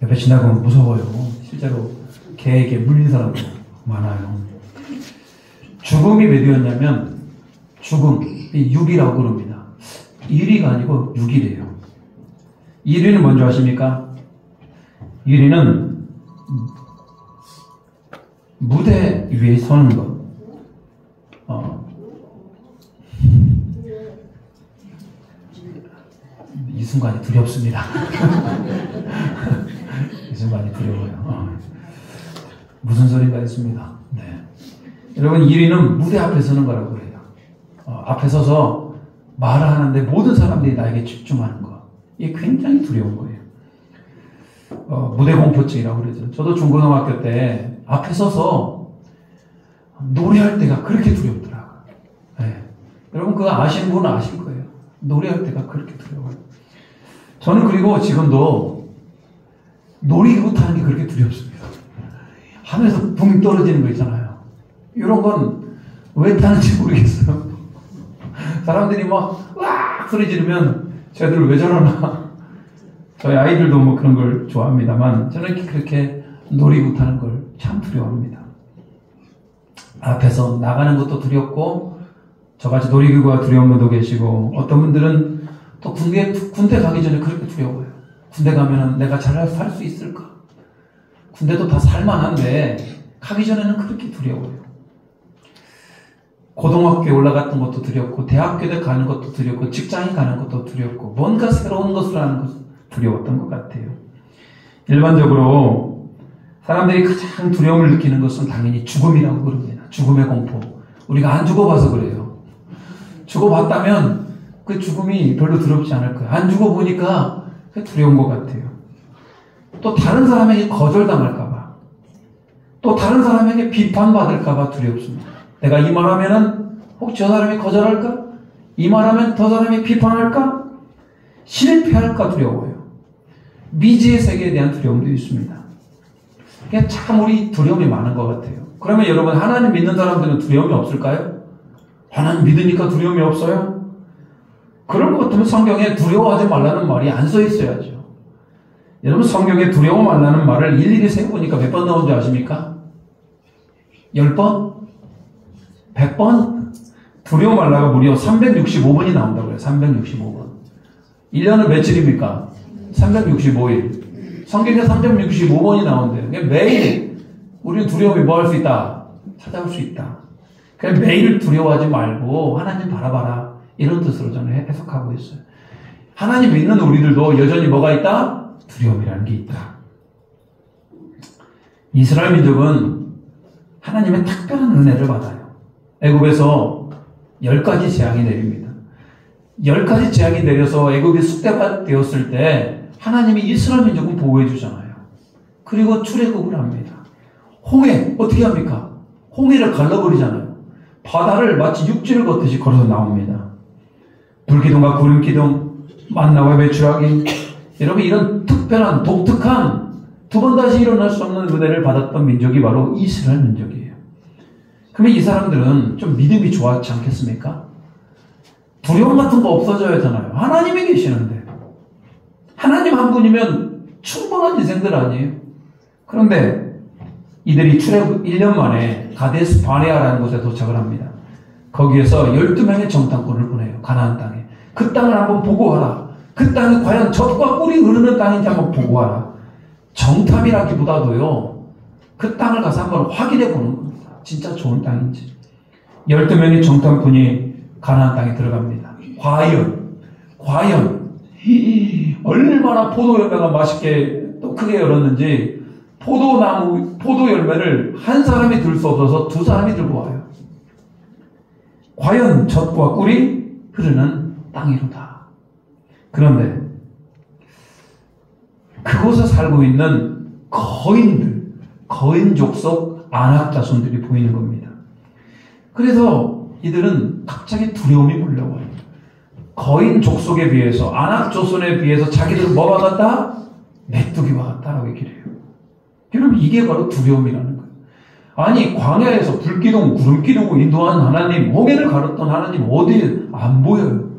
옆에 지나가면 무서워요. 실제로 개에게 물린 사람도 많아요. 죽음이 몇 위였냐면 죽음이 6위라고 그럽니다. 1위가 아니고 6위래요. 1위는 뭔지 아십니까? 1위는 무대 위에 서는 것. 이 순간이 두렵습니다. 이 순간이 두려워요. 무슨 소린가 했습니다. 네. 여러분, 1위는 무대 앞에 서는 거라고 해요. 앞에 서서 말을 하는데 모든 사람들이 나에게 집중하는 거. 이게 굉장히 두려운 거예요. 무대 공포증이라고 그러죠. 저도 중고등학교 때 앞에 서서 노래할 때가 그렇게 두렵더라고요. 네. 여러분, 그거 아시는 분은 아실 거예요. 노래할 때가 그렇게 두려워요. 저는 그리고 지금도 놀이기구 타는 게 그렇게 두렵습니다. 하늘에서 붕 떨어지는 거 있잖아요. 이런 건 왜 타는지 모르겠어요. 사람들이 막 으악 소리 지르면 쟤들 왜 저러나. 저희 아이들도 뭐 그런 걸 좋아합니다만 저는 그렇게 놀이기구 타는 걸 참 두려워합니다. 앞에서 나가는 것도 두렵고 저같이 놀이기구가 두려운 분도 계시고 어떤 분들은 또 군대 가기 전에 그렇게 두려워요. 군대 가면은 내가 잘 살 수 있을까? 군대도 다 살만한데 가기 전에는 그렇게 두려워요. 고등학교에 올라갔던 것도 두렵고 대학교에 가는 것도 두렵고 직장에 가는 것도 두렵고 뭔가 새로운 것을 하는 것도 두려웠던 것 같아요. 일반적으로 사람들이 가장 두려움을 느끼는 것은 당연히 죽음이라고 그럽니다. 죽음의 공포. 우리가 안 죽어봐서 그래요. 죽어봤다면 그 죽음이 별로 두렵지 않을 거예요. 안 죽어보니까 그게 두려운 것 같아요. 또 다른 사람에게 거절당할까봐, 또 다른 사람에게 비판받을까봐 두렵습니다. 내가 이 말하면은 혹 저 사람이 거절할까? 이 말하면 저 사람이 비판할까? 실패할까 두려워요. 미지의 세계에 대한 두려움도 있습니다. 그게 참 우리 두려움이 많은 것 같아요. 그러면 여러분, 하나님 믿는 사람들은 두려움이 없을까요? 하나님 믿으니까 두려움이 없어요? 그럴 것 같으면 성경에 두려워하지 말라는 말이 안 써 있어야죠. 여러분, 성경에 두려워 말라는 말을 일일이 세어보니까 몇 번 나온 줄 아십니까? 10번? 100번? 두려워 말라가 무려 365번이 나온다고 해요. 365번. 1년은 며칠입니까? 365일. 성경에 365번이 나온대요. 매일 우리는 두려움이 뭐 할 수 있다? 찾아올 수 있다. 그냥 매일 두려워하지 말고 하나님 바라봐라. 이런 뜻으로 저는 해석하고 있어요. 하나님 믿는 우리들도 여전히 뭐가 있다? 두려움이라는 게 있다. 이스라엘 민족은 하나님의 특별한 은혜를 받아요. 애굽에서 10가지 재앙이 내립니다. 10가지 재앙이 내려서 애굽이 쑥대밭 되었을 때 하나님이 이스라엘 민족은 보호해 주잖아요. 그리고 출애굽을 합니다. 홍해 어떻게 합니까? 홍해를 갈라버리잖아요. 바다를 마치 육지를 걷듯이 걸어서 나옵니다. 불기둥과 구름기둥, 만나와 배추라기. 여러분, 이런 특별한 독특한 두 번 다시 일어날 수 없는 은혜를 받았던 민족이 바로 이스라엘 민족이에요. 그러면 이 사람들은 좀 믿음이 좋았지 않겠습니까? 두려움 같은 거 없어져야 하잖아요. 하나님이 계시는데. 하나님 한 분이면 충분한 인생들 아니에요? 그런데 이들이 출애굽 1년 만에 가데스 바네아라는 곳에 도착을 합니다. 거기에서 12명의 정탐꾼을 보내요. 가나안 땅에. 그 땅을 한번 보고 와라. 그 땅이 과연 젖과 꿀이 흐르는 땅인지 한번 보고 와라. 정탐이라기보다도요, 그 땅을 가서 한번 확인해 보는 겁니다. 진짜 좋은 땅인지. 12명의 정탐꾼이 가나안 땅에 들어갑니다. 과연 얼마나 포도 열매가 맛있게 또 크게 열었는지 포도 열매를 한 사람이 들 수 없어서 두 사람이 들고 와요. 과연 젖과 꿀이 흐르는 땅이로다. 그런데 그곳에 살고 있는 거인족 속 안악 자손들이 보이는 겁니다. 그래서 이들은 갑자기 두려움이 몰려와요. 거인 족속에 비해서, 안악 조선에 비해서 자기들은 뭐와 같다? 메뚜기와 같다라고 얘기를 해요. 여러분, 이게 바로 두려움이라는 거예요. 아니, 광야에서 불기둥, 구름기둥을 인도한 하나님, 홍해를 가렸던 하나님 어디 안 보여요.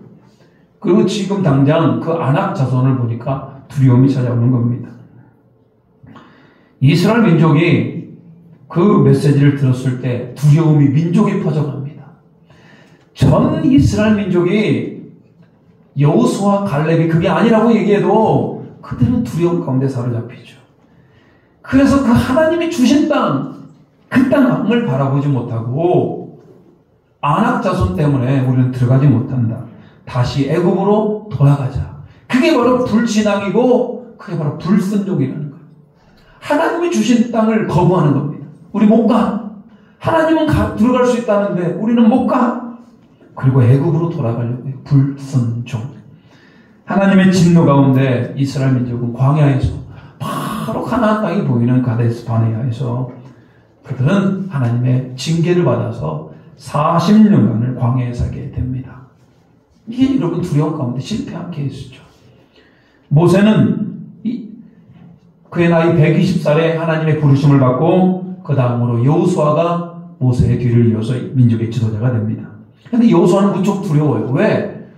그리고 지금 당장 그 안악 자손을 보니까 두려움이 찾아오는 겁니다. 이스라엘 민족이 그 메시지를 들었을 때 두려움이 민족에 퍼져갑니다. 전 이스라엘 민족이 여호수아 갈렙이 그게 아니라고 얘기해도 그들은 두려움 가운데 사로잡히죠. 그래서 그 하나님이 주신 땅, 그 땅을 바라보지 못하고 아낙 자손 때문에 우리는 들어가지 못한다. 다시 애굽으로 돌아가자. 그게 바로 불신앙이고 그게 바로 불순종이라는 거예요. 하나님이 주신 땅을 거부하는 겁니다. 우리 못 가. 하나님은 들어갈 수 있다는데 우리는 못 가. 그리고 애굽으로 돌아가려고 해요. 불순종. 하나님의 진노 가운데 이스라엘 민족은 광야에서 바로 가나안 땅이 보이는 가데스 바네아에서 그들은 하나님의 징계를 받아서 40년간을 광야에 살게 됩니다. 이게 여러분 두려움 가운데 실패한 케이스죠. 모세는 그의 나이 120살에 하나님의 부르심을 받고 그 다음으로 여호수아가 모세의 뒤를 이어서 민족의 지도자가 됩니다. 그런데 여호수아는 무척 두려워요. 왜?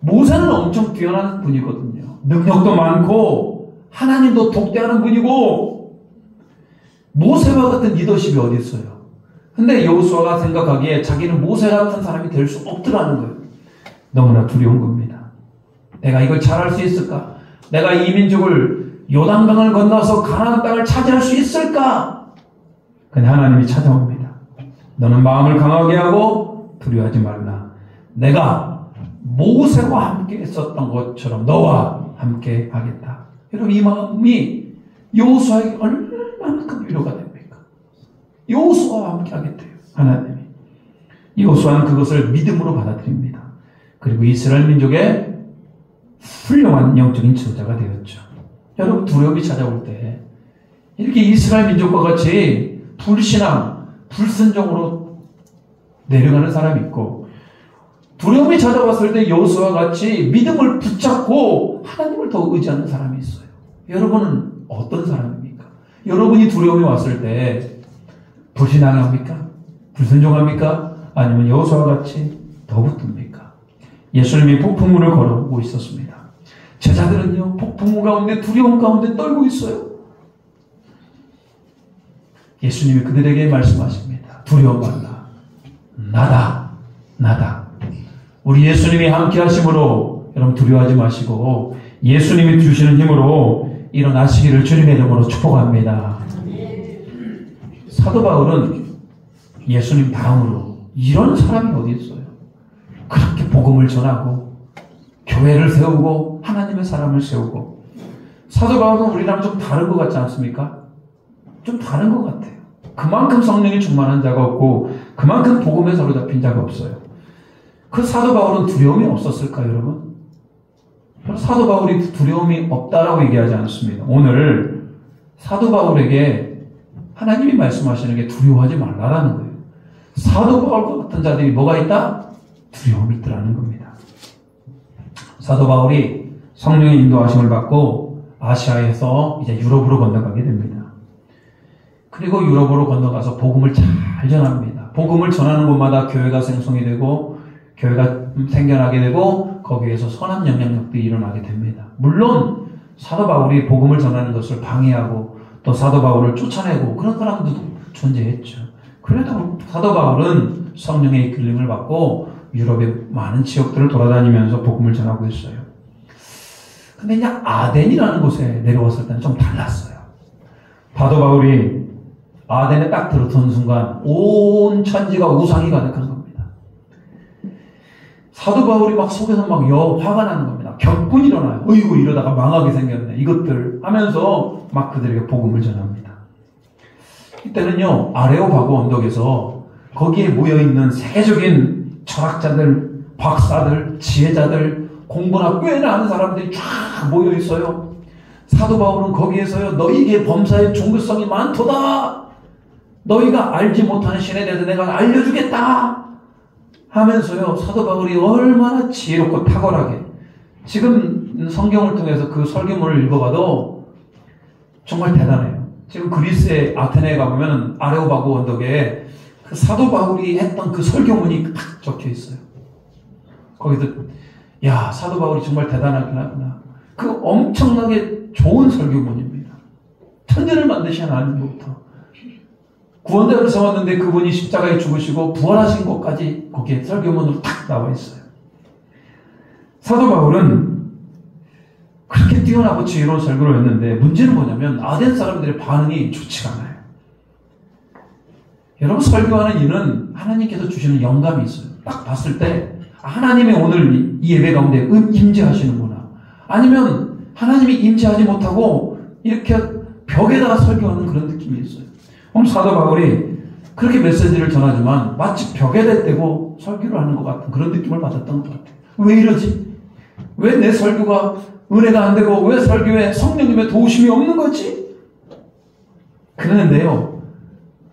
모세는 엄청 뛰어난 분이거든요. 능력도 많고 하나님도 독대하는 분이고 모세와 같은 리더십이 어디 있어요? 근데 여호수아가 생각하기에 자기는 모세 같은 사람이 될 수 없더라는 거예요. 너무나 두려운 겁니다. 내가 이걸 잘할 수 있을까? 내가 이 민족을 요단강을 건너서 가나안 땅을 차지할 수 있을까? 근데 하나님이 찾아옵니다. 너는 마음을 강하게 하고 두려워하지 말라. 내가 모세와 함께 했었던 것처럼 너와 함께 하겠다. 여러분 이 마음이 여호수아에게 얼마나 큰 위로가 됩니까? 여호수아와 함께 하겠대요. 하나님이. 여호수아는 그것을 믿음으로 받아들입니다. 그리고 이스라엘 민족의 훌륭한 영적인 지도자가 되었죠. 여러분 두려움이 찾아올 때 이렇게 이스라엘 민족과 같이 불신앙, 불순종으로 내려가는 사람이 있고 두려움이 찾아왔을 때 여호수아와 같이 믿음을 붙잡고 하나님을 더 의지하는 사람이 있어요. 여러분은 어떤 사람입니까? 여러분이 두려움이 왔을 때 불신앙합니까? 불순종합니까? 아니면 여호수아와 같이 더 붙습니까? 예수님이 폭풍우를 걸어오고 있었습니다. 제자들은요 폭풍우 가운데 두려움 가운데 떨고 있어요. 예수님이 그들에게 말씀하십니다. 두려워 말라. 나다. 우리 예수님이 함께 하심으로 여러분 두려워하지 마시고 예수님이 주시는 힘으로 일어나시기를 주님의 이름으로 축복합니다. 사도 바울은 예수님 다음으로 이런 사람이 어디 있어요? 그렇게 복음을 전하고 교회를 세우고 하나님의 사람을 세우고 사도 바울은 우리랑 좀 다른 것 같지 않습니까? 좀 다른 것 같아요. 그만큼 성령이 충만한 자가 없고 그만큼 복음에 사로잡힌 자가 없어요. 그 사도 바울은 두려움이 없었을까요, 여러분? 사도 바울이 두려움이 없다라고 얘기하지 않습니다. 오늘 사도 바울에게 하나님이 말씀하시는 게 두려워하지 말라라는 거예요. 사도 바울 같은 자들이 뭐가 있다? 두려움이 있더라는 겁니다. 사도 바울이 성령의 인도하심을 받고 아시아에서 이제 유럽으로 건너가게 됩니다. 그리고 유럽으로 건너가서 복음을 잘 전합니다. 복음을 전하는 곳마다 교회가 생성이 되고 교회가 생겨나게 되고 거기에서 선한 영향력들이 일어나게 됩니다. 물론 사도 바울이 복음을 전하는 것을 방해하고 또 사도 바울을 쫓아내고 그런 사람들도 존재했죠. 그래도 사도 바울은 성령의 이끌림을 받고 유럽의 많은 지역들을 돌아다니면서 복음을 전하고 있어요. 근데 이제 아덴이라는 곳에 내려왔을 때는 좀 달랐어요. 사도 바울이 아덴에 딱 들어선 순간 온 천지가 우상이 가득한 겁니다. 사도 바울이 막 속에서 막 화가 나는 겁니다. 격분이 일어나요. 어이구 이러다가 망하게 생겼네. 이것들 하면서 막 그들에게 복음을 전합니다. 이때는요 아레오바고 언덕에서 거기에 모여있는 세계적인 철학자들, 박사들, 지혜자들, 공부나 꽤나 하는 사람들이 쫙 모여있어요. 사도 바울은 거기에서요 너희에게 범사의 종교성이 많도다. 너희가 알지 못하는 신에 대해서 내가 알려주겠다 하면서요 사도 바울이 얼마나 지혜롭고 탁월하게 지금 성경을 통해서 그 설교문을 읽어봐도 정말 대단해요. 지금 그리스의 아테네에 가보면 아레오바고 언덕에 그 사도 바울이 했던 그 설교문이 딱 적혀 있어요. 거기서 야 사도 바울이 정말 대단하긴 하구나. 그 엄청나게 좋은 설교문입니다. 천지를 만드신 하나님부터 구원자를 세웠는데 그분이 십자가에 죽으시고 부활하신 것까지 거기에 설교문으로 탁 나와 있어요. 사도 바울은 그렇게 뛰어나고 지혜로운 설교를 했는데 문제는 뭐냐면 아덴 사람들의 반응이 좋지가 않아요. 여러분, 설교하는 이는 하나님께서 주시는 영감이 있어요. 딱 봤을 때 하나님이 오늘 이 예배 가운데 임재하시는구나. 아니면 하나님이 임재하지 못하고 이렇게 벽에다가 설교하는 그런 느낌이 있어요. 오늘 사도 바울이 그렇게 메시지를 전하지만 마치 벽에다 대고 설교를 하는 것 같은 그런 느낌을 받았던 것 같아요. 왜 이러지? 왜 내 설교가 은혜가 안 되고 왜 설교에 성령님의 도우심이 없는 거지? 그랬는데요,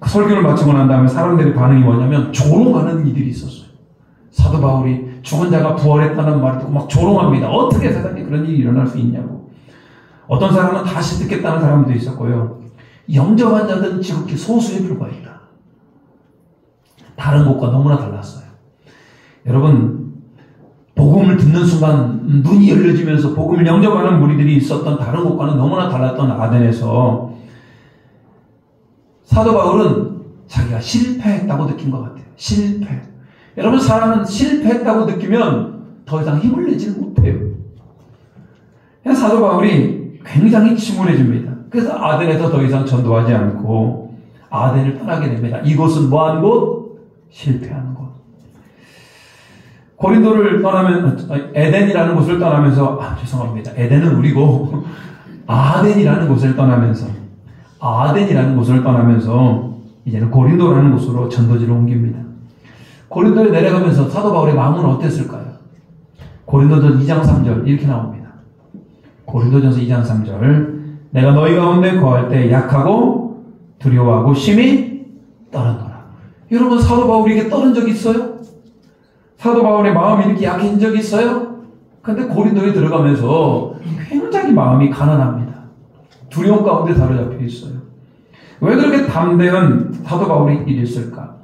설교를 마치고 난 다음에 사람들의 반응이 뭐냐면 조롱하는 이들이 있었어요. 사도 바울이 죽은 자가 부활했다는 말을 듣고 막 조롱합니다. 어떻게 세상에 그런 일이 일어날 수 있냐고. 어떤 사람은 다시 듣겠다는 사람도 있었고요. 영접한 자들은 지극히 소수에 불과했다. 다른 곳과 너무나 달랐어요. 여러분, 복음을 듣는 순간 눈이 열려지면서 복음을 영접하는 무리들이 있었던 다른 곳과는 너무나 달랐던 아덴에서 사도 바울은 자기가 실패했다고 느낀 것 같아요. 실패. 여러분, 사람은 실패했다고 느끼면 더 이상 힘을 내지는 못해요. 그냥 사도 바울이 굉장히 침울해집니다. 그래서 아덴에서 더 이상 전도하지 않고 아덴을 떠나게 됩니다. 이곳은 뭐한 곳? 실패하는 곳. 고린도를 떠나면 에덴이라는 곳을 떠나면서 죄송합니다. 에덴은 우리고 아덴이라는 곳을 떠나면서 이제는 고린도라는 곳으로 전도지로 옮깁니다. 고린도에 내려가면서 사도 바울의 마음은 어땠을까요? 고린도전 2장 3절 이렇게 나옵니다. 고린도전서 2장 3절 내가 너희 가운데 거할 때 약하고 두려워하고 심히 떨었노라. 여러분, 사도 바울이 이렇게 떨은 적이 있어요? 사도 바울의 마음이 이렇게 약해진 적이 있어요? 근데 고린도에 들어가면서 굉장히 마음이 가난합니다. 두려움 가운데 사로잡혀 있어요. 왜 그렇게 담대한 사도 바울이 일했을까?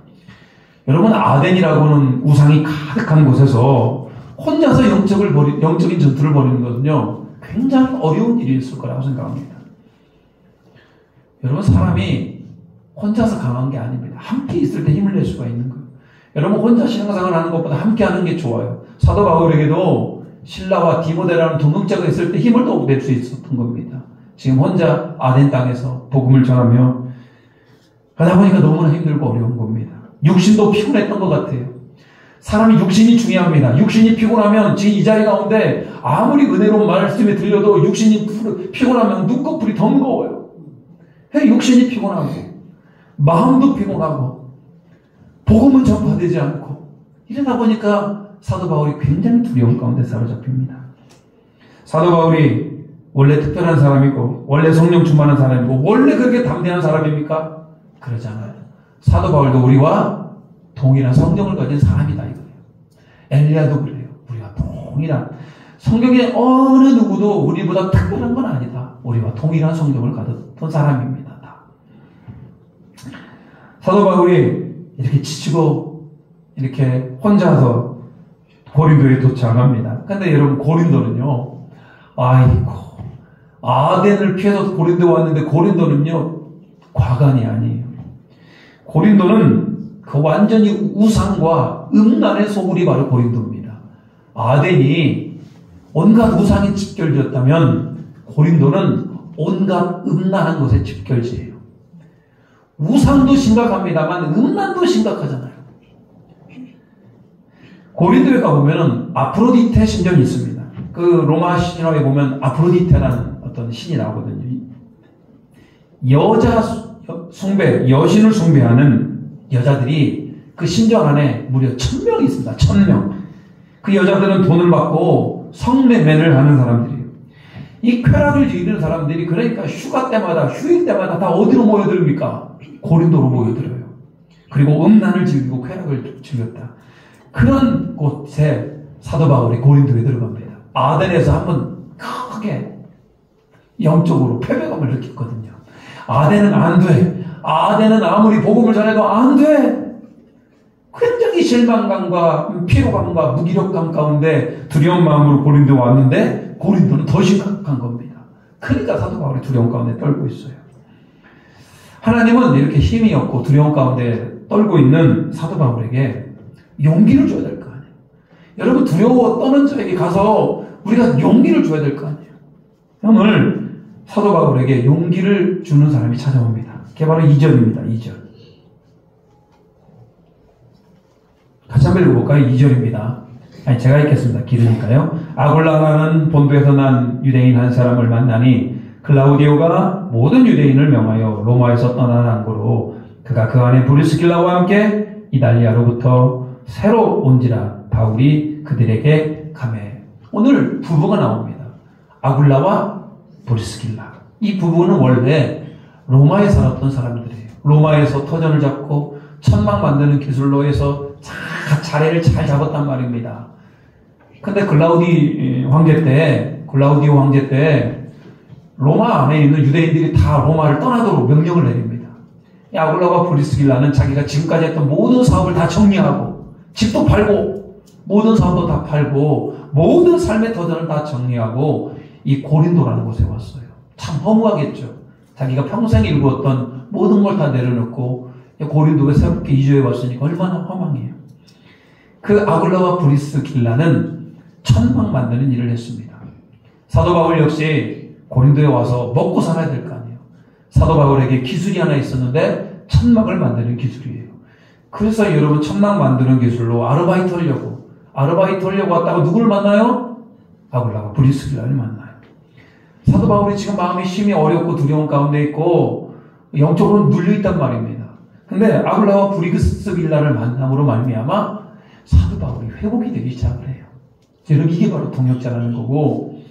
여러분, 아덴이라고는 우상이 가득한 곳에서 혼자서 영적인 전투를 벌이는 것은요, 굉장히 어려운 일이었을 거라고 생각합니다. 여러분, 사람이 혼자서 강한 게 아닙니다. 함께 있을 때 힘을 낼 수가 있는 거예요. 여러분, 혼자 신앙생활 하는 것보다 함께 하는 게 좋아요. 사도 바울에게도 신라와 디모데라는 동역자가 있을 때 힘을 더 낼 수 있었던 겁니다. 지금 혼자 아덴 땅에서 복음을 전하며 하다 보니까 너무나 힘들고 어려운 겁니다. 육신도 피곤했던 것 같아요. 사람이 육신이 중요합니다. 육신이 피곤하면 지금 이 자리 가운데 아무리 은혜로운 말씀이 들려도 육신이 피곤하면 눈꺼풀이 더 무거워요. 육신이 피곤하고 마음도 피곤하고 복음은 전파되지 않고 이러다 보니까 사도 바울이 굉장히 두려움 가운데 사로잡힙니다. 사도 바울이 원래 특별한 사람이고 원래 성령 충만한 사람이고 원래 그렇게 담대한 사람입니까? 그러잖아요. 사도 바울도 우리와 동일한 성경을 가진 사람이다 이거예요. 엘리야도 그래요. 우리와 동일한 성경의 어느 누구도 우리보다 특별한 건 아니다. 우리와 동일한 성경을 가졌던 사람입니다. 다. 사도 바울이 이렇게 지치고 이렇게 혼자서 고린도에 도착합니다. 근데 여러분, 고린도는요, 아이고, 아덴을 피해서 고린도 왔는데 고린도는요, 과간이 아니에요. 고린도는 그 완전히 우상과 음란의 소굴이 바로 고린도입니다. 아덴이 온갖 우상에 집결되었다면 고린도는 온갖 음란한 것에 집결지예요. 우상도 심각합니다만 음란도 심각하잖아요. 고린도에 가보면 아프로디테 신전이 있습니다. 그 로마 신화에 보면 아프로디테라는 어떤 신이 나오거든요. 여자 숭배, 여신을 숭배하는 여자들이 그 신전 안에 무려 1000명이 있습니다. 1000명. 그 여자들은 돈을 받고 성매매를 하는 사람들이에요. 이 쾌락을 즐기는 사람들이 그러니까 휴가 때마다, 휴일 때마다 다 어디로 모여듭니까? 고린도로 모여들어요. 그리고 음란을 즐기고 쾌락을 즐겼다. 그런 곳에 사도 바울이 고린도에 들어갑니다. 아덴에서 한번 크게 영적으로 패배감을 느꼈거든요. 아덴은 안 돼. 아덴은 아무리 복음을 전해도 안 돼. 굉장히 실망감과 피로감과 무기력감 가운데 두려운 마음으로 고린도에 왔는데 고린도는 더 심각한 겁니다. 그러니까 사도 바울이 두려움 가운데 떨고 있어요. 하나님은 이렇게 힘이 없고 두려움 가운데 떨고 있는 사도 바울에게 용기를 줘야 될 거 아니에요. 여러분, 두려워 떠는 자에게 가서 우리가 용기를 줘야 될 거 아니에요. 오늘 사도 바울에게 용기를 주는 사람이 찾아옵니다. 그게 바로 2절입니다. 2절. 같이 한번 읽어볼까요? 2절입니다. 아니, 제가 읽겠습니다. 길으니까요. 아굴라라는 본도에서 난 유대인 한 사람을 만나니 클라우디오가 모든 유대인을 명하여 로마에서 떠나는 고로 그가 그 안에 브리스길라와 함께 이달리아로부터 새로 온지라 바울이 그들에게 가매. 오늘 부부가 나옵니다. 아굴라와 브리스길라. 이 부부는 원래 로마에 살았던 사람들이에요. 로마에서 터전을 잡고 천막 만드는 기술로 해서 자리를 잘 잡았단 말입니다. 근데 글라우디오 황제 때 로마 안에 있는 유대인들이 다 로마를 떠나도록 명령을 내립니다. 아굴라와 브리스길라는 자기가 지금까지 했던 모든 사업을 다 정리하고 집도 팔고 모든 사업도 다 팔고 모든 삶의 터전을 다 정리하고 이 고린도라는 곳에 왔어요. 참 허무하겠죠. 자기가 평생 일구었던 모든 걸 다 내려놓고 고린도에 새롭게 이주해 왔으니까 얼마나 허망해요. 그 아굴라와 브리스길라는 천막 만드는 일을 했습니다. 사도 바울 역시 고린도에 와서 먹고 살아야 될 거 아니에요. 사도 바울에게 기술이 하나 있었는데 천막을 만드는 기술이에요. 그래서 여러분, 천막 만드는 기술로 아르바이트 하려고 왔다가 누구를 만나요? 아굴라와 브리스길라를 만나요. 사도 바울이 지금 마음이 심히 어렵고 두려운 가운데 있고 영적으로 눌려있단 말입니다. 근데 아굴라와 브리스길라를 만남으로 말미암아 사도 바울이 회복이 되기 시작을 해요. 여러분, 이게 바로 동역자라는 거고,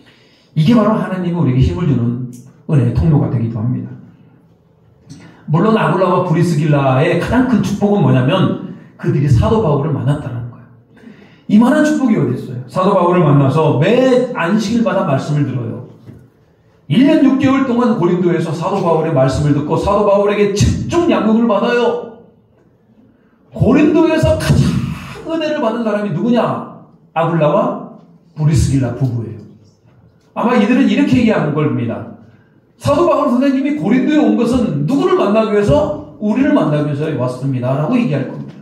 이게 바로 하나님이 우리에게 힘을 주는 은혜의 통로가 되기도 합니다. 물론 아굴라와 브리스길라의 가장 큰 축복은 뭐냐면 그들이 사도 바울을 만났다는 거예요. 이만한 축복이 어디 있어요? 사도 바울을 만나서 매 안식일마다 말씀을 들어요. 1년 6개월 동안 고린도에서 사도 바울의 말씀을 듣고 사도 바울에게 집중 양육을 받아요. 고린도에서 가장 은혜를 받은 사람이 누구냐? 아굴라와 브리스길라 부부예요. 아마 이들은 이렇게 얘기하는 겁니다. 사도 바울 선생님이 고린도에 온 것은 누구를 만나기 위해서? 우리를 만나기 위해서 왔습니다. 라고 얘기할 겁니다.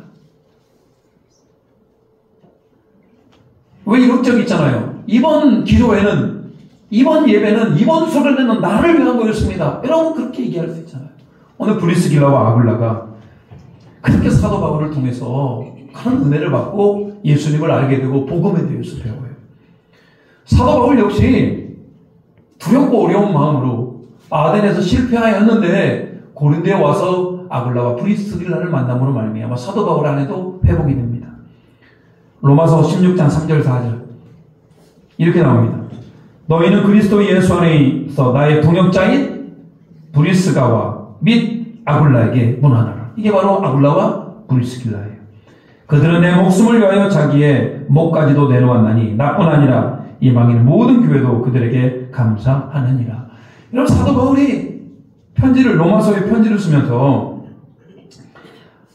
왜 이런 적이 있잖아요. 이번 기도회는, 이번 예배는, 이번 수련회는 나를 위한 거였습니다. 여러분, 그렇게 얘기할 수 있잖아요. 오늘 브리스길라와 아굴라가 그렇게 사도 바울을 통해서 큰 은혜를 받고 예수님을 알게 되고 복음에 대해서 배워요. 사도 바울 역시 두렵고 어려운 마음으로 아덴에서 실패하였는데 고린도에 와서 아굴라와 브리스길라를 만남으로 말미암아 사도 바울 안에도 회복이 됩니다. 로마서 16장 3절 4절 이렇게 나옵니다. 너희는 그리스도 예수 안에 있어 나의 동역자인 브리스가와 및 아굴라에게 문안하라. 이게 바로 아굴라와 브리스길라예요. 그들은 내 목숨을 위하여 자기의 목까지도 내놓았나니 나뿐 아니라 이방인 모든 교회도 그들에게 감사하느니라. 여러분, 사도 바울이 로마서에 편지를 쓰면서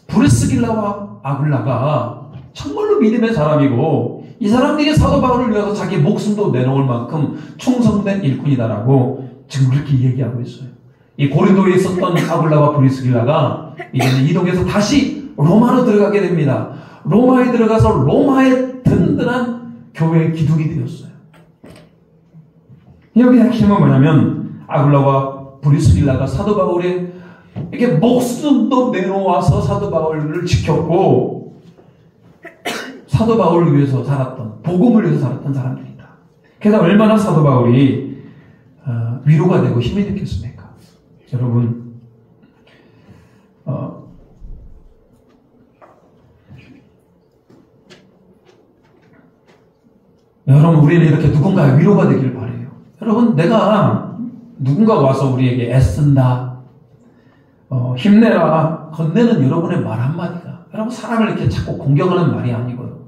브리스길라와 아굴라가 정말로 믿음의 사람이고 이 사람들이 사도 바울을 위해서 자기 목숨도 내놓을 만큼 충성된 일꾼이다라고 지금 그렇게 얘기하고 있어요. 이 고린도에 있었던 아굴라와 브리스길라가 이제는 이동해서 다시 로마로 들어가게 됩니다. 로마에 들어가서 로마의 든든한 교회의 기둥이 되었어요. 여기 핵심은 뭐냐면 아굴라와 브리스길라가 사도 바울의 이렇게 목숨도 내놓아서 사도 바울을 지켰고 사도 바울을 위해서 살았던, 복음을 위해서 살았던 사람들이다. 그래서 얼마나 사도 바울이 위로가 되고 힘이 됐겠습니까? 여러분, 여러분, 우리는 이렇게 누군가의 위로가 되길 바라요. 여러분, 내가 누군가가 와서 우리에게 애쓴다, 힘내라, 건네는 여러분의 말 한마디가, 여러분, 사람을 이렇게 자꾸 공격하는 말이 아니고요.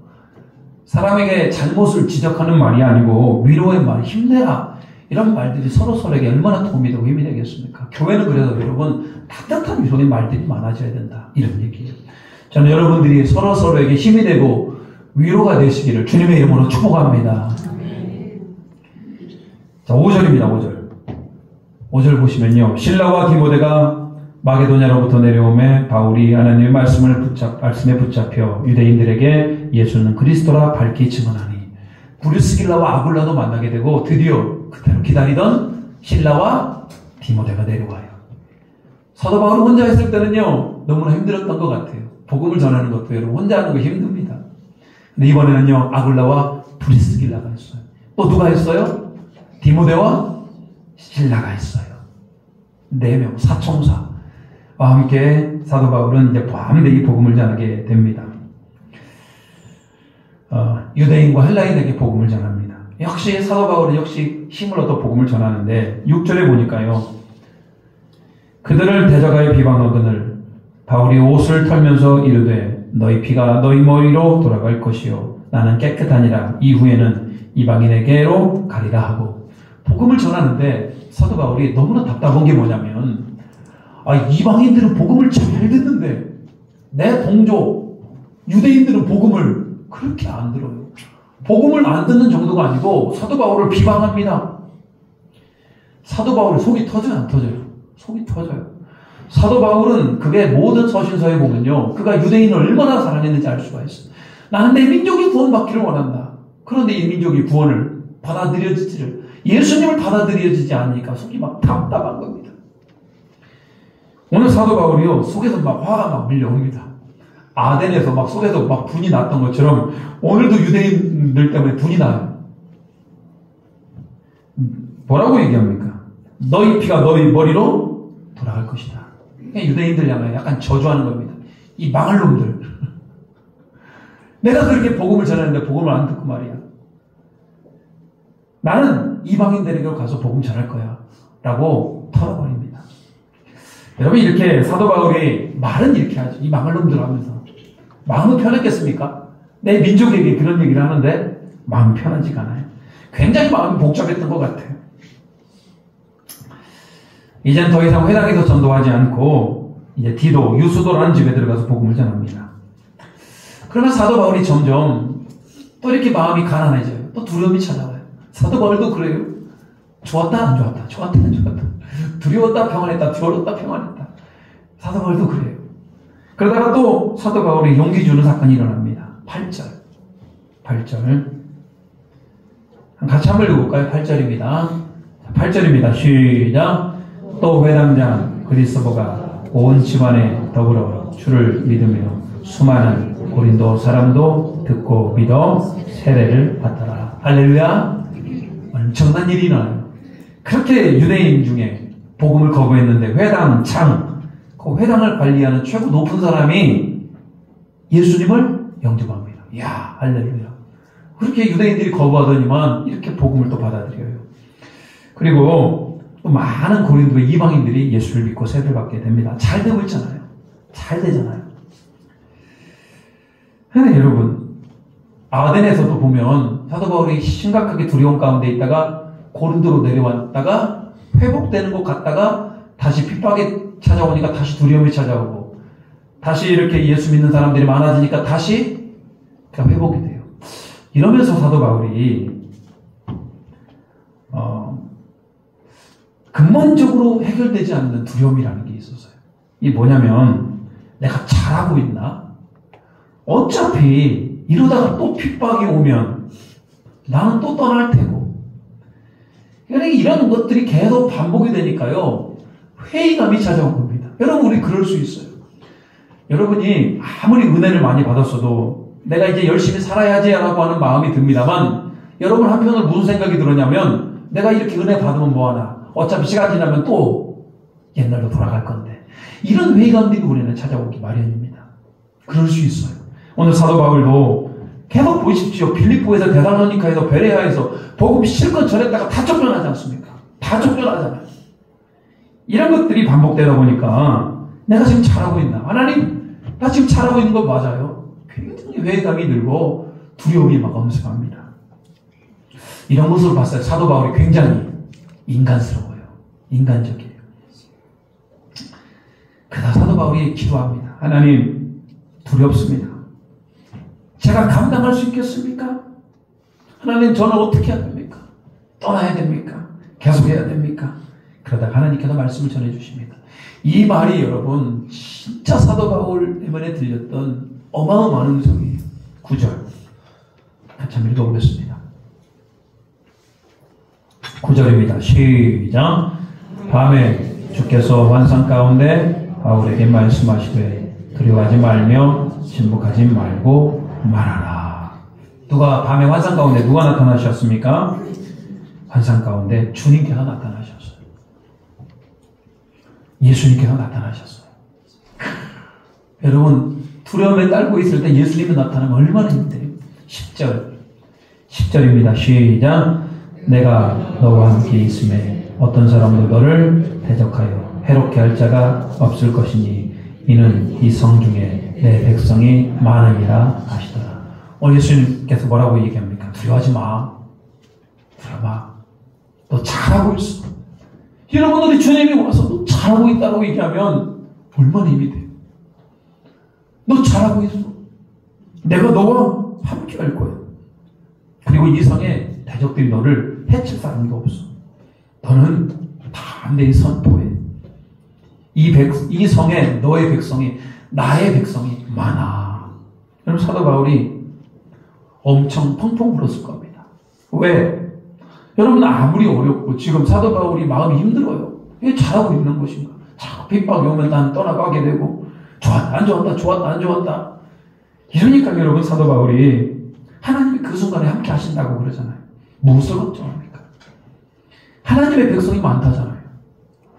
사람에게 잘못을 지적하는 말이 아니고 위로의 말, 힘내라, 이런 말들이 서로서로에게 얼마나 도움이 되고 힘이 되겠습니까? 교회는 그래서 여러분 따뜻한 위로의 말들이 많아져야 된다, 이런 얘기예요. 저는 여러분들이 서로서로에게 힘이 되고 위로가 되시기를 주님의 이름으로 축복합니다. 자, 5절입니다. 5절 보시면요, 실라와 디모데가 마게도냐로부터 내려오매 바울이 하나님의 말씀에 붙잡혀 유대인들에게 예수는 그리스도라 밝히 증언하니 브리스길라와 아굴라도 만나게 되고 드디어 그대로 기다리던 실라와 디모데가 내려와요. 사도 바울은 혼자 있을 때는요 너무나 힘들었던 것 같아요. 복음을 전하는 것도 여러분 혼자 하는 거 힘듭니다. 근데 이번에는요 아굴라와 브리스길라가 있어요. 또 누가 있어요? 디모데와 실라가 있어요. 4명 사총사와 함께 사도 바울은 이제 밤되이 복음을 전하게 됩니다. 유대인과 헬라인에게 복음을 전합니다. 역시 사도 바울은 역시 힘을 얻어 복음을 전하는데 6절에 보니까요. 그들을 대적하여 비방하거늘 바울이 옷을 털면서 이르되 너희 피가 너희 머리로 돌아갈 것이요 나는 깨끗하니라 이후에는 이방인에게로 가리라 하고 복음을 전하는데 사도 바울이 너무나 답답한 게 뭐냐면 이방인들은 복음을 잘 듣는데 내 동조 유대인들은 복음을 그렇게 안 들어요. 복음을 안 듣는 정도가 아니고 사도 바울을 비방합니다. 사도 바울 속이 터져요 안 터져요? 속이 터져요. 사도 바울은 그게 모든 서신서에 보면요 그가 유대인을 얼마나 사랑했는지 알 수가 있어요. 나는 내 민족이 구원받기를 원한다. 그런데 이 민족이 구원을 받아들여지지를 예수님을 받아들여지지 않으니까 속이 막 답답한 겁니다. 오늘 사도 바울이요 속에서 막 화가 막 밀려옵니다. 아덴에서 막 속에서 막 분이 났던 것처럼 오늘도 유대인들 때문에 분이 나요. 뭐라고 얘기합니까? 너희 피가 너희 머리로 돌아갈 것이다. 유대인들 향해 약간 저주하는 겁니다. 이 망할 놈들. 내가 그렇게 복음을 전하는데 복음을 안 듣고 말이야. 나는 이방인들에게 가서 복음 전할 거야. 라고 털어버립니다. 여러분 이렇게 사도 바울이 말은 이렇게 하죠. 이 망할 놈들 하면서. 마음은 편했겠습니까? 내 민족에게 그런 얘기를 하는데 마음이 편하지가 않아요. 굉장히 마음이 복잡했던 것 같아요. 이젠 더 이상 회당에서 전도하지 않고 이제 디도, 유수도라는 집에 들어가서 복음을 전합니다. 그러면 사도 바울이 점점 또 이렇게 마음이 가난해져요. 또 두려움이 찾아와요. 사도 바울도 그래요. 좋았다 안 좋았다. 좋았다 안 좋았다. 두려웠다 평안했다. 두려웠다 평안했다. 사도 바울도 그래요. 그러다가 또 사도 바울이 용기 주는 사건이 일어납니다. 8절 같이 한번 읽어볼까요? 8절입니다. 8절입니다. 시작. 또 회당장 그리스도가 온 집안에 더불어 주를 믿으며 수많은 고린도 사람도 듣고 믿어 세례를 받더라. 할렐루야. 엄청난 일이 일어나요. 그렇게 유대인 중에 복음을 거부했는데 회당장, 그 회당을 관리하는 최고 높은 사람이 예수님을 영접합니다. 이야, 할렐루야. 그렇게 유대인들이 거부하더니만 이렇게 복음을 또 받아들여요. 그리고 또 많은 고린도의 이방인들이 예수를 믿고 세례를 받게 됩니다. 잘 되고 있잖아요. 잘 되잖아요. 근데 여러분, 아덴에서도 보면 사도 바울이 심각하게 두려움 가운데 있다가 고린도로 내려왔다가 회복되는 것 같다가 다시 핍박이 찾아오니까 다시 두려움이 찾아오고 다시 이렇게 예수 믿는 사람들이 많아지니까 다시 회복이 돼요. 이러면서 사도 바울이 근본적으로 해결되지 않는 두려움이라는 게 있었어요. 이게 뭐냐면 내가 잘하고 있나? 어차피 이러다가 또 핍박이 오면 나는 또 떠날 테고. 그러니까 이런 것들이 계속 반복이 되니까요. 회의감이 찾아온 겁니다. 여러분 우리 그럴 수 있어요. 여러분이 아무리 은혜를 많이 받았어도 내가 이제 열심히 살아야지라고 하는 마음이 듭니다만 여러분 한편으로 무슨 생각이 들었냐면 내가 이렇게 은혜 받으면 뭐하나. 어차피 시간 지나면 또 옛날로 돌아갈 건데. 이런 회의감들이 우리는 찾아오기 마련입니다. 그럴 수 있어요. 오늘 사도 바울도 계속 보십시오. 빌립보에서 데살로니카에서 베레아에서 복음 실컷 전했다가 다 쫓겨나지 않습니까? 다 쫓겨나잖아요. 이런 것들이 반복되다 보니까 내가 지금 잘하고 있나? 하나님, 나 지금 잘하고 있는 거 맞아요? 굉장히 회의감이 들고 두려움이 막 엄습합니다. 이런 모습을 봤어요. 사도 바울이 굉장히 인간스러워요. 인간적이에요. 그러다 사도 바울이 기도합니다. 하나님, 두렵습니다. 제가 감당할 수 있겠습니까? 하나님, 저는 어떻게 해야 됩니까? 떠나야 됩니까? 계속해야 됩니까? 그러다가 하나님께서 말씀을 전해주십니다. 이 말이 여러분 진짜 사도 바울 때문에 들렸던 어마어마한 음성이에요. 9절 같이 한번 읽어보겠습니다. 9절입니다. 시작. 밤에 주께서 환상 가운데 바울에게 말씀하시되 두려워하지 말며 침묵하지 말고 말하라. 누가 밤에 환상 가운데 누가 나타나셨습니까? 환상 가운데 주님께서 나타나셨어요. 예수님께서 나타나셨어요. 여러분 두려움에 떨고 있을 때 예수님이 나타나면 얼마나 힘들어요. 10절입니다. 시작. 내가 너와 함께 있음에 어떤 사람도 너를 대적하여 해롭게 할 자가 없을 것이니 이는 이 성 중에 내 백성이 많음이라 하시더라. 오늘 예수님께서 뭐라고 얘기합니까? 두려워하지 마. 두려워 마. 너 잘하고 있어. 여러분들이 주님이 와서 너 잘하고 있다고 얘기하면 얼마나 힘이 돼요. 너 잘하고 있어. 내가 너와 함께 할 거야. 그리고 이 성에 대적들이 너를 해칠 사람이 없어. 너는 담대히 선포해. 이 성에 너의 백성이, 나의 백성이 많아. 여러분 사도 바울이 엄청 펑펑 울었을 겁니다. 왜? 여러분 아무리 어렵고 지금 사도 바울이 마음이 힘들어요. 왜 잘하고 있는 것인가? 자꾸 핍박이 오면 난 떠나가게 되고 좋았다 안 좋았다 좋았다 안 좋았다 이러니까 여러분 사도 바울이 하나님이 그 순간에 함께 하신다고 그러잖아요. 무엇을 걱정합니까? 하나님의 백성이 많다잖아요.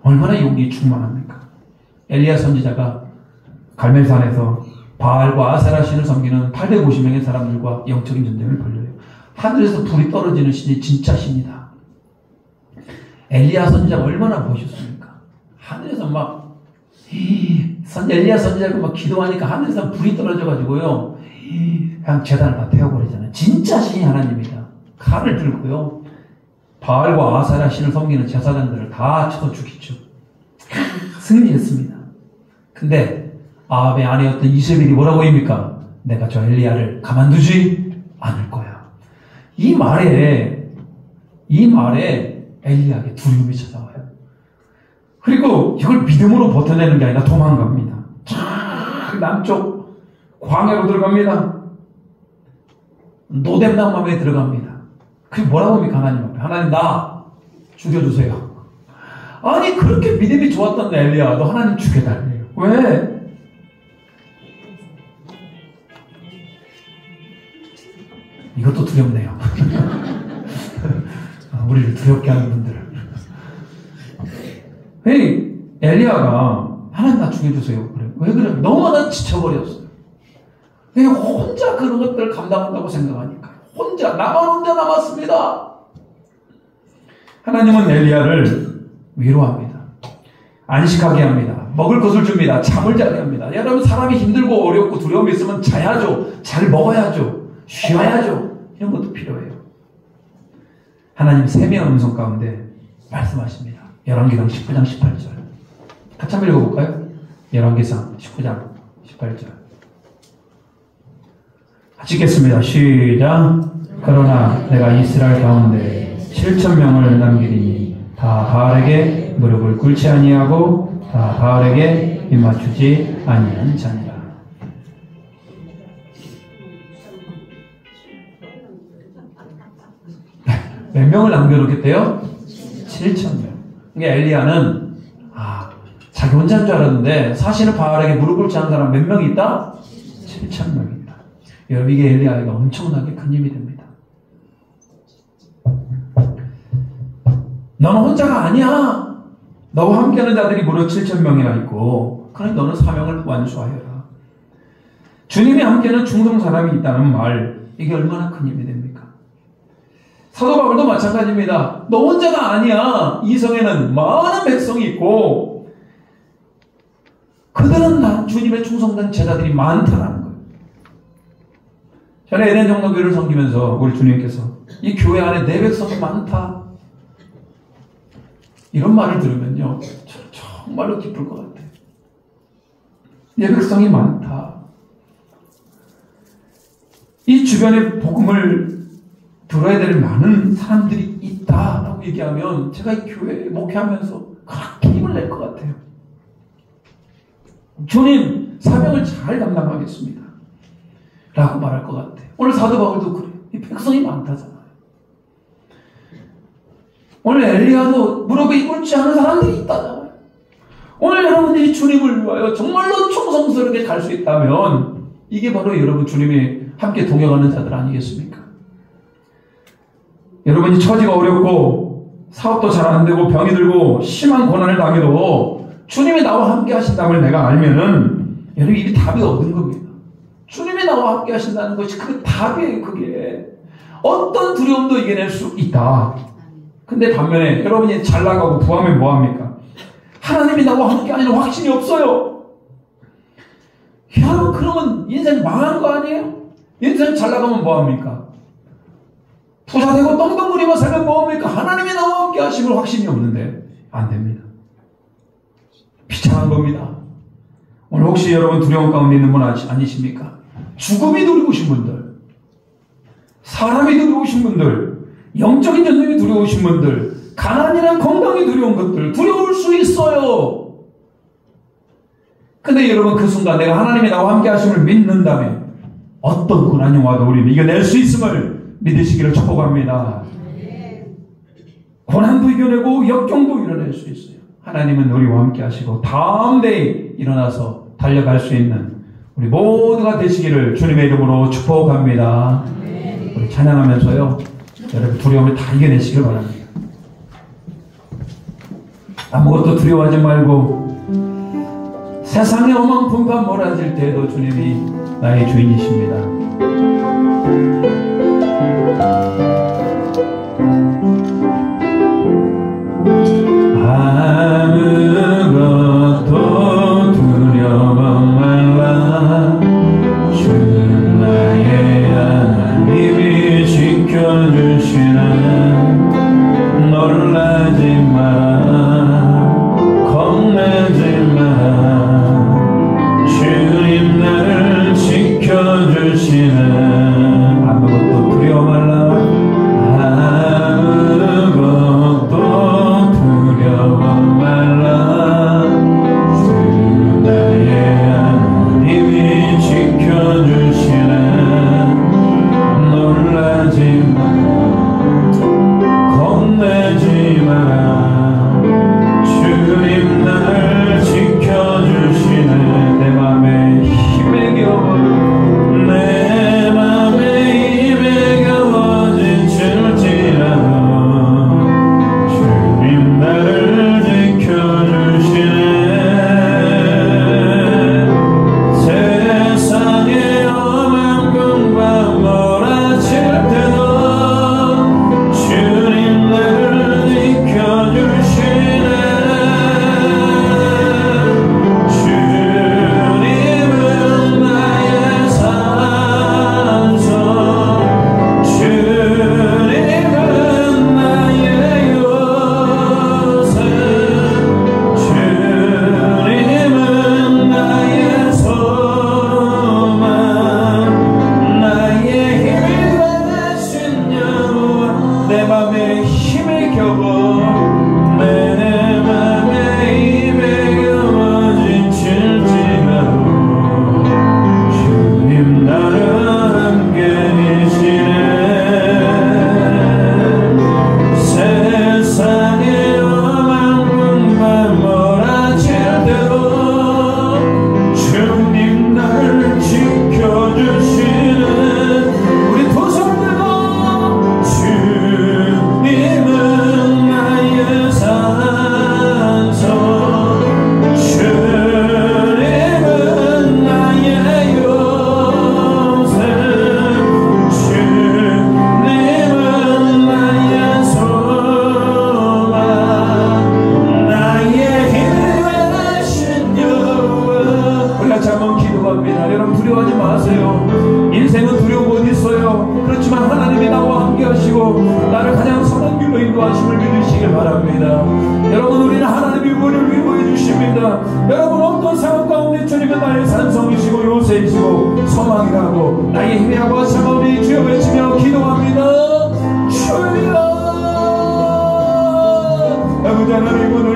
얼마나 용기 충만합니까? 엘리야 선지자가 갈멜산에서 바알과 아세라 신을 섬기는 850명의 사람들과 영적인 전쟁을 벌여요. 하늘에서 불이 떨어지는 신이 진짜 신이다. 엘리야 선지자가 얼마나 멋있습니까? 하늘에서 막 엘리야 선지자가 막 기도하니까 하늘에서 불이 떨어져가지고요 그냥 제단을 다 태워버리잖아요. 진짜 신이 하나님이다. 칼을 들고요 바알과 아세라 신을 섬기는 제사장들을 다 쳐서 죽이죠. 승리했습니다. 근데 아합의 아내였던 이세벨이 뭐라고 합니까? 내가 저 엘리야를 가만두지 않을 거야. 이 말에 엘리야에게 두려움이 찾아와요. 그리고 이걸 믿음으로 버텨내는 게 아니라 도망갑니다. 저 남쪽 광야로 들어갑니다. 노뎀나무에 들어갑니다. 그게 뭐라고 합니까? 하나님 앞에. 하나님 나 죽여주세요. 아니 그렇게 믿음이 좋았던 엘리야 너 하나님 죽여달래요. 왜? 이것도 두렵네요. 우리를 두렵게 하는 분들. 엘리야가 하나님 나 죽여주세요. 그래. 왜 그래? 너무나 지쳐버렸어요. 혼자 그런 것들을 감당한다고 생각하니까. 나만 혼자 남았습니다. 하나님은 엘리야를 위로합니다. 안식하게 합니다. 먹을 것을 줍니다. 잠을 자게 합니다. 여러분 사람이 힘들고 어렵고 두려움이 있으면 자야죠. 잘 먹어야죠. 쉬어야죠. 이런 것도 필요해요. 하나님 세미한 음성 가운데 말씀하십니다. 열왕기상 19장 18절 같이 한번 읽어볼까요? 열왕기상 19장 18절 같이 읽겠습니다. 시작. 그러나 내가 이스라엘 가운데 7,000명을 남기리니 다 바알에게 무릎을 꿇지 아니하고 다 바알에게 입맞추지 아니한 자니라. 몇 명을 남겨놓겠대요? 7,000명. 그러니까 엘리야는 자기 혼자인 줄 알았는데 사실은 바알에게 무릎 꿇지 않은 사람 몇 명이 있다? 7,000명입니다. 여러분 이게 엘리야에게 엄청나게 큰 힘이 됩니다. 너는 혼자가 아니야. 너와 함께하는 자들이 무려 7,000명이나 있고 그러니 너는 사명을 완수하여라. 주님이 함께하는 중성 사람이 있다는 말 이게 얼마나 큰 힘이 됩니까? 사도 바울도 마찬가지입니다. 너 혼자가 아니야. 이 성에는 많은 백성이 있고 그들은 주님의 충성된 제자들이 많다라는 거예요. 전에 에덴 정도교회를 섬기면서 우리 주님께서 이 교회 안에 내 백성이 많다 이런 말을 들으면요 정말로 기쁠 것 같아요. 내 백성이 많다. 이 주변에 복음을 들어야 될 많은 사람들이 있다라고 얘기하면 제가 이 교회에 목회하면서 그렇게 힘을 낼 것 같아요. 주님, 사명을 잘 감당하겠습니다. 라고 말할 것 같아요. 오늘 사도 바울도 그래요. 이 백성이 많다잖아요. 오늘 엘리야도 무릎에 꿇지 않은 사람들이 있다잖아요. 오늘 여러분들이 주님을 위하여 정말로 충성스럽게 갈 수 있다면 이게 바로 여러분 주님이 함께 동행하는 자들 아니겠습니까? 여러분이 처지가 어렵고 사업도 잘 안 되고 병이 들고 심한 고난을 당해도 주님이 나와 함께 하신다는 걸 내가 알면은 여러분 이 답이 얻은 겁니다. 주님이 나와 함께 하신다는 것이 그 답이에요. 그게 어떤 두려움도 이겨낼 수 있다. 근데 반면에 여러분이 잘 나가고 부하면 뭐합니까? 하나님이 나와 함께 하는 확신이 없어요. 여러분 그러면 인생 망한 거 아니에요? 인생 잘 나가면 뭐합니까? 부자 되고 똥똥 부리며 살면 뭐합니까? 하나님이 나와 함께 하시면 확신이 없는데 안 됩니다. 비참한 겁니다. 오늘 혹시 여러분 두려움 가운데 있는 분 아니십니까? 죽음이 두려우신 분들, 사람이 두려우신 분들, 영적인 전쟁이 두려우신 분들, 가난이란 건강이 두려운 것들 두려울 수 있어요. 근데 여러분 그 순간 내가 하나님이 나와 함께 하심을 믿는다면 어떤 고난이 와도 우리는 이겨낼 수 있음을 믿으시기를 축복합니다. 고난도 이겨내고 역경도 이겨낼 수 있어요. 하나님은 우리와 함께 하시고 다음 데에 일어나서 달려갈 수 있는 우리 모두가 되시기를 주님의 이름으로 축복합니다. 우리 찬양하면서요 여러분 두려움을 다 이겨내시길 바랍니다. 아무것도 두려워하지 말고 세상의 어망풍파 몰아질 때에도 주님이 나의 주인이십니다. 아무것도 두려워 말라. 주는 나의 하나님이 지켜주시네. 놀라지 마라. 겁내지 마라. 주님 나를 지켜주시네. 아무것도 두려워 말라.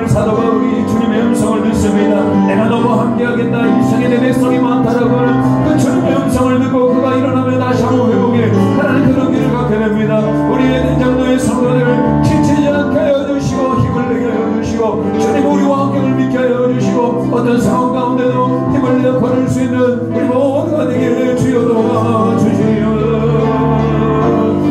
사도 바울이 주님의 음성을 듣습니다. 내가 너무 함께하겠다. 자들 지치지 않게 하여 주시고 힘을 내게 하여 주시고 주님 우리와 함께 믿게 하여 주시고 어떤 상황 가운데도 힘을 내어 걸을 수 있는 우리 모두가 되게 주여 도와주시옵소서.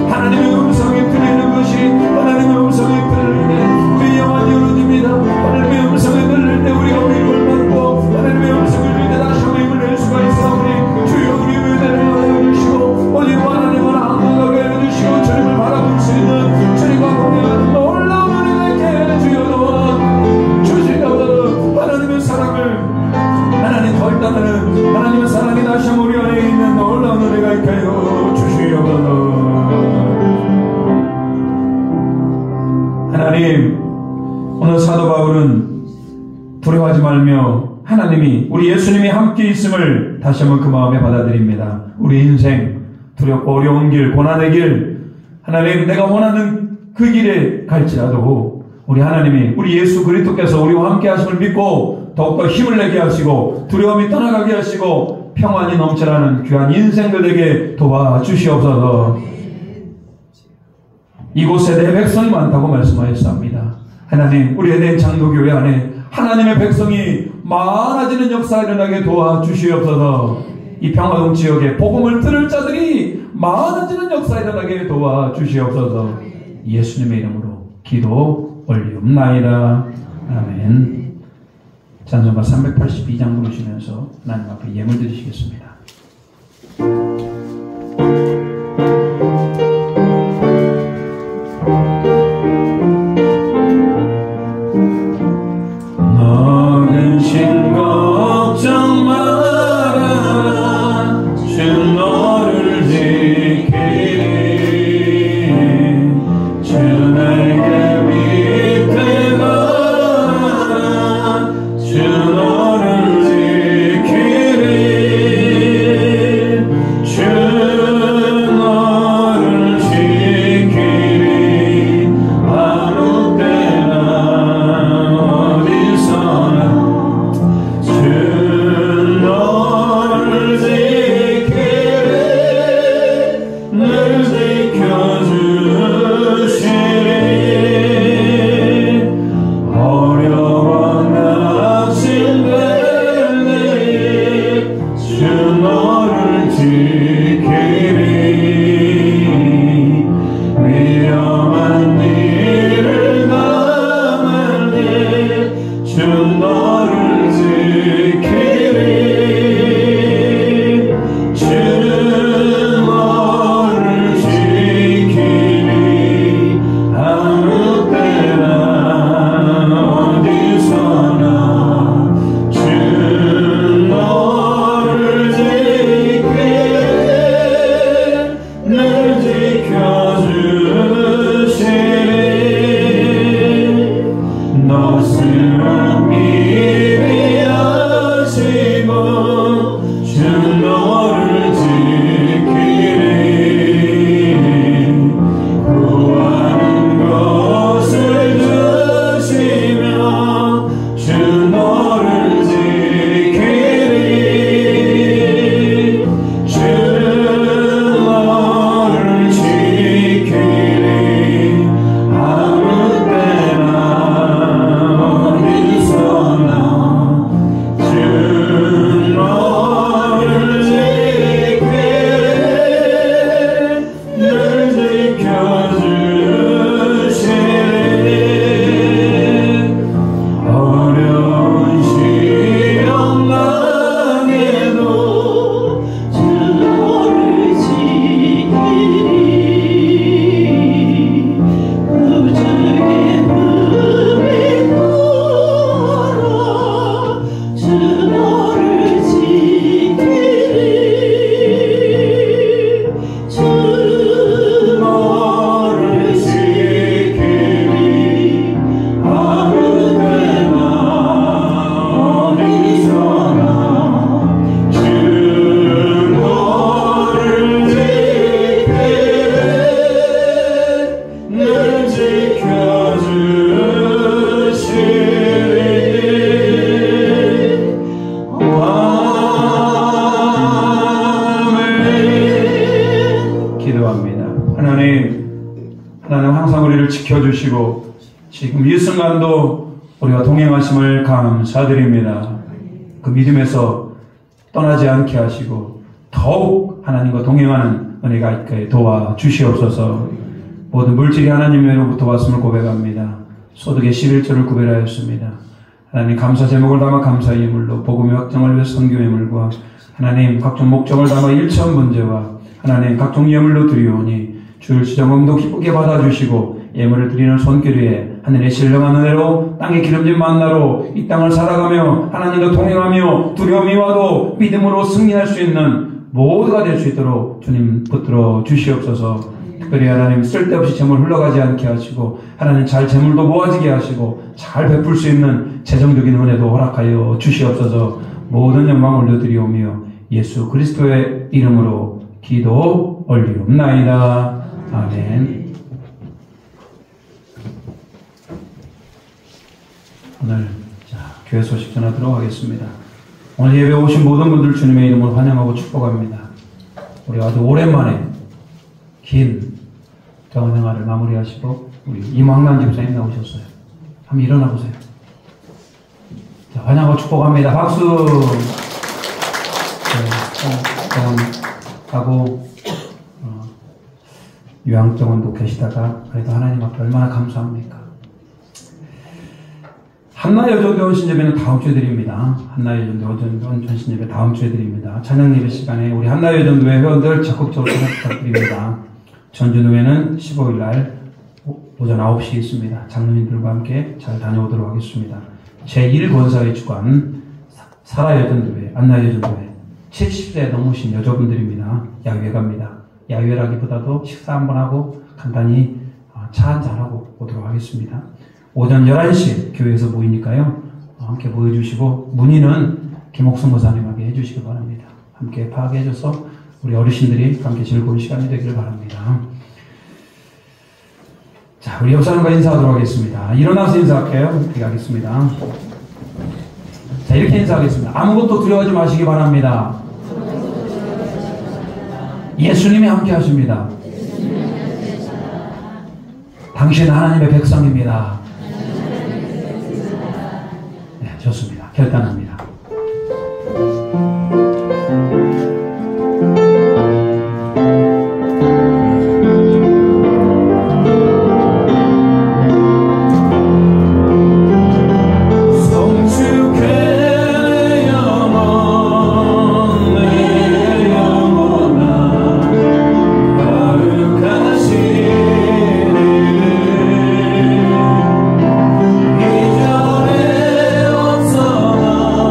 하나님의 음성이 들리는 것이 하나님의 음성이 들릴 때 우리 영안이 열어집니다. 하나님의 음성이 들릴 때 우리가 위로를 받고 하나님의 음성을 들을 때 다시 한번 힘을 낼 수가 있사오니 주여 우리 은혜를 하여 주시고 오직 하나님을 항복하게 해주시고 주님을 바라볼 수 있는 주님과 공유하는 놀라운 은혜가 주여 도와주시옵소서. 하나님의 사랑을 하나님 결단하는 하나님의 사랑이 다시 한번 우리 안에 있는 놀라운 은혜가 있게 하여 주시옵소서. 하나님, 오늘 사도 바울은 두려워하지 말며 하나님이 우리 예수님이 함께 있음을 다시 한번 그 마음에 받아들입니다. 우리 인생 두렵고 어려운 길, 고난의 길, 하나님 내가 원하는 그 길에 갈지라도 우리 하나님이 우리 예수 그리스도께서 우리와 함께 하심을 믿고 더욱더 힘을 내게 하시고 두려움이 떠나가게 하시고 평안이 넘쳐나는 귀한 인생들 되게 도와주시옵소서. 이곳에 내 백성이 많다고 말씀하였습니다. 하나님 우리 에덴 장로교회 안에 하나님의 백성이 많아지는 역사가 일어나게 도와주시옵소서. 이 평화동 지역에 복음을 들을 자들이 많아지는 역사가 일어나게 도와주시옵소서. 예수님의 이름으로 기도 올리옵나이다. 아멘. 찬송가 382장 부르시면서 하나님 앞에 예물 드리시겠습니다. 너는 신 걱정 마라 주 너를 지키리 주 내게 밑에 가라 주 너를 지키리 주 너를 지키리 아무 때나 어디서나 주 너를 지키리 늘 지켜주시리 어려워 낙심돼 지켜주시고 지금 이 순간도 우리와 동행하심을 감사드립니다. 그 믿음에서 떠나지 않게 하시고 더욱 하나님과 동행하는 은혜가 있게 도와주시옵소서. 모든 물질이 하나님으로부터 왔음을 고백합니다. 소득의 11조를 구별하였습니다. 하나님 감사 제목을 담아 감사의 예물로 복음의 확정을 위해 선교 예물과 하나님 각종 목적을 담아 일천 번제와 하나님 각종 예물로 드리오니 주일 시정음도 기쁘게 받아주시고 예물을 드리는 손길에 하늘의 신령한 은혜로 땅의 기름진 만나로 이 땅을 살아가며 하나님과 동행하며 두려움이 와도 믿음으로 승리할 수 있는 모두가 될 수 있도록 주님 붙들어 주시옵소서. 특별히 하나님 쓸데없이 재물 흘러가지 않게 하시고 하나님 잘 재물도 모아지게 하시고 잘 베풀 수 있는 재정적인 은혜도 허락하여 주시옵소서. 모든 영광 올려드리오며 예수 그리스도의 이름으로 기도 올리옵나이다. 아멘. 오늘 교회 소식 전하도록 하겠습니다. 오늘 예배 오신 모든 분들 주님의 이름으로 환영하고 축복합니다. 우리 아주 오랜만에 긴 병원 생활을 마무리하시고 우리 임황란 집사님 나오셨어요. 한번 일어나 보세요. 자, 환영하고 축복합니다. 박수. 병원하고 요양병원도 계시다가 그래도 하나님 앞에 얼마나 감사합니까? 한나여전도원 신예배는 다음 주에 드립니다. 한나여전도원 전신예배 다음 주에 드립니다. 찬양 예배 시간에 우리 한나여전도회 회원들 적극적으로 참여 부탁드립니다. 전주노회는 15일날 오전 9시에 있습니다. 장로님들과 함께 잘 다녀오도록 하겠습니다. 제1권사회 주관 사라여전도회, 안나여전도회 70세 넘으신 여자분들입니다. 야외 갑니다. 야외라기보다도 식사 한번 하고 간단히 차 한잔하고 오도록 하겠습니다. 오전 11시 교회에서 모이니까요. 함께 모여주시고 문의는 김옥순 목사님에게 해주시기 바랍니다. 함께 파악해줘서 우리 어르신들이 함께 즐거운 시간이 되기를 바랍니다. 자, 우리 역사님과 인사하도록 하겠습니다. 일어나서 인사할게요. 이렇게 하겠습니다. 자, 이렇게 인사하겠습니다. 아무것도 두려워하지 마시기 바랍니다. 예수님이 함께 하십니다. 당신은 하나님의 백성입니다. 네, 좋습니다. 결단합니다. 이전에 없어나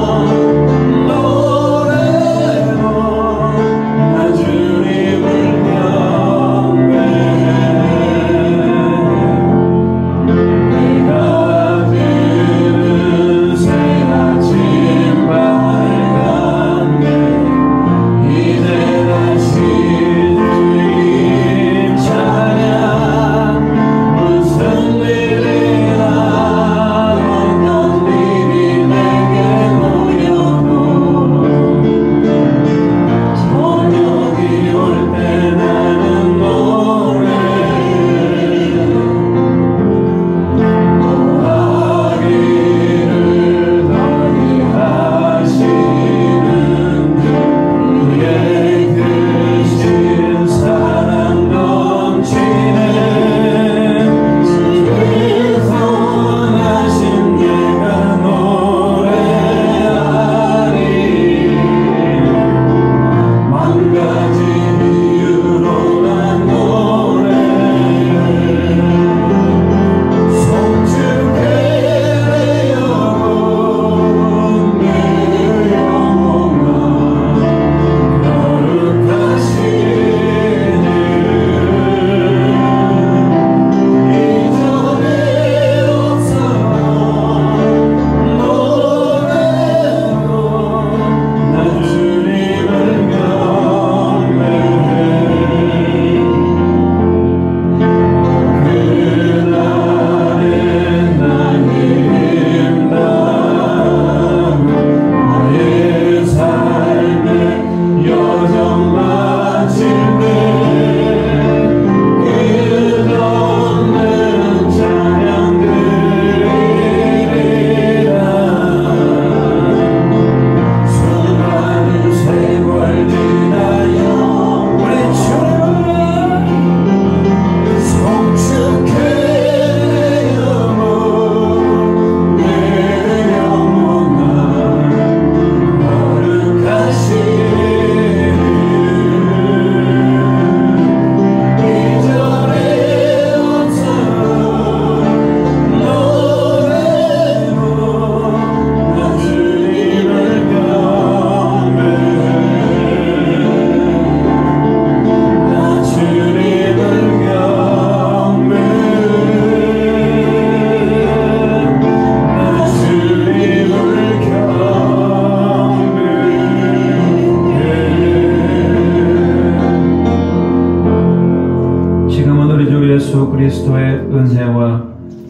그리스도의 은혜와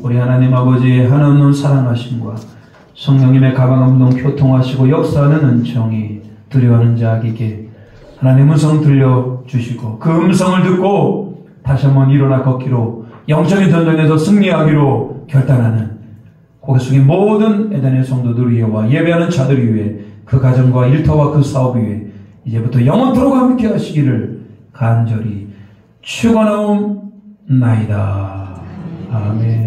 우리 하나님 아버지의 한없는 사랑하심과 성령님의 가방감동 교통하시고 역사하는 은총이 두려워하는 자에게 하나님의 음성 들려주시고 그 음성을 듣고 다시 한번 일어나 걷기로 영적인 전쟁에서 승리하기로 결단하는 고개 숙인 모든 에덴의 성도들 위에와 예배하는 자들 위에 그 가정과 일터와 그 사업 위에 이제부터 영원토록 함께 하시기를 간절히 축원하옵나이다. 아멘.